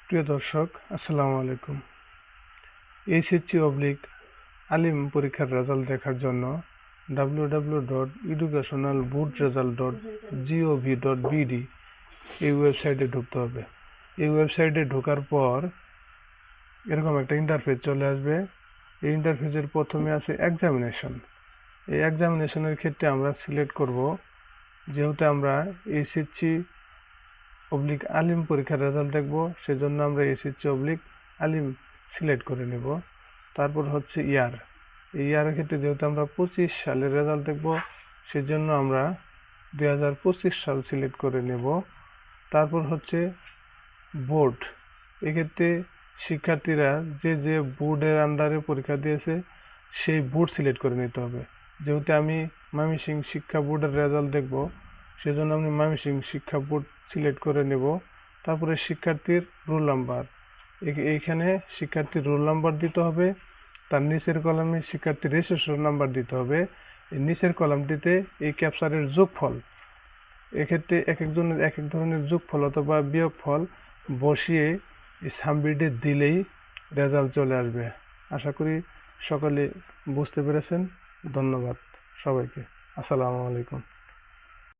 প্রিয় দর্শক, আসসালামু আলাইকুম। এইচএসসি অবলিক আলিম পরীক্ষার রেজাল্ট দেখার জন্য www.educationalboardresult.gov.bd এই ওয়েবসাইটে ঢুকতে হবে। এই ওয়েবসাইটে ঢোকার পর এরকম একটা ইন্টারফেস চলে আসবে। এই ইন্টারফেসের প্রথমে আছে এক্সামিনেশন। এই এক্সামিনেশনের ক্ষেত্রে আমরা সিলেক্ট করব, যেহেতু আমরা এইচএসসি অবলিক আলিম পরীক্ষার রেজাল্ট দেখব, সেজন্য আমরা এইচএসসি অবলিক আলিম সিলেক্ট করে নেব। তারপর হচ্ছে ইয়ার। এই ইয়ারের ক্ষেত্রে যেহেতু আমরা 25 সালের রেজাল্ট দেখব, সেজন্য আমরা 2025 সাল সিলেক্ট করে নেব। তারপর হচ্ছে বোর্ড। এক্ষেত্রে শিক্ষার্থীরা যে যে বোর্ডের আন্ডারে পরীক্ষা দিয়েছে সেই বোর্ড সিলেক্ট করে নিতে হবে। যেহেতু আমি ময়মনসিংহ শিক্ষা বোর্ডের রেজাল্ট দেখব, সেজন্য আমি ময়মনসিংহ শিক্ষা বোর্ড সিলেক্ট করে নেব। তারপরে শিক্ষার্থীর রোল নাম্বার, এইখানে শিক্ষার্থীর রোল নাম্বার দিতে হবে। তার নিচের কলামে শিক্ষার্থীর রেজিস্ট্রেশন নাম্বার দিতে হবে। এই নিচের কলামটিতে এই ক্যাপচারের যোগফল, এক্ষেত্রে এক একজনের এক এক ধরনের যোগফল অথবা বিয়োগফল বসিয়ে এই সাবমিটে দিলেই রেজাল্ট চলে আসবে। আশা করি সকলে বুঝতে পেরেছেন। ধন্যবাদ সবাইকে। আসসালামু আলাইকুম।